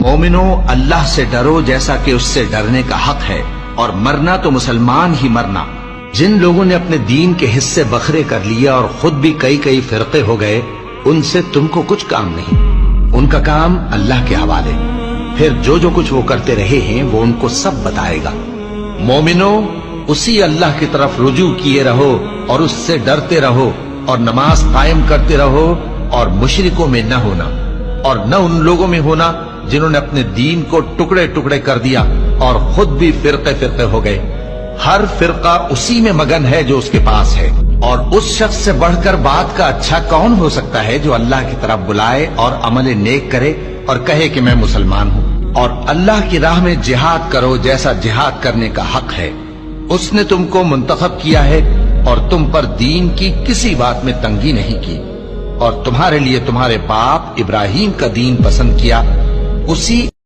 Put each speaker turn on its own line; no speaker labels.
مومنو اللہ سے ڈرو جیسا کہ اس سے ڈرنے کا حق ہے، اور مرنا تو مسلمان ہی مرنا۔ جن لوگوں نے اپنے دین کے حصے بکھرے کر لیا اور خود بھی کئی فرقے ہو گئے، ان سے تم کو کچھ کام نہیں، ان کا کام اللہ کے حوالے، پھر جو کچھ وہ کرتے رہے ہیں وہ ان کو سب بتائے گا۔ مومنو اسی اللہ کی طرف رجوع کیے رہو اور اس سے ڈرتے رہو، اور نماز قائم کرتے رہو، اور مشرکوں میں نہ ہونا، اور نہ ان لوگوں میں ہونا جنہوں نے اپنے دین کو ٹکڑے ٹکڑے کر دیا اور خود بھی فرقے ہو گئے۔ ہر فرقہ اسی میں مگن ہے جو اس کے پاس ہے، اور اس شخص سے بڑھ کر بات کا اچھا کون ہو سکتا ہے جو اللہ کی طرف بلائے اور عمل نیک کرے اور کہے کہ میں مسلمان ہوں۔ اور اللہ کی راہ میں جہاد کرو جیسا جہاد کرنے کا حق ہے۔ اس نے تم کو منتخب کیا ہے اور تم پر دین کی کسی بات میں تنگی نہیں کی، اور تمہارے لیے تمہارے باپ ابراہیم کا دین پسند کیا، اسی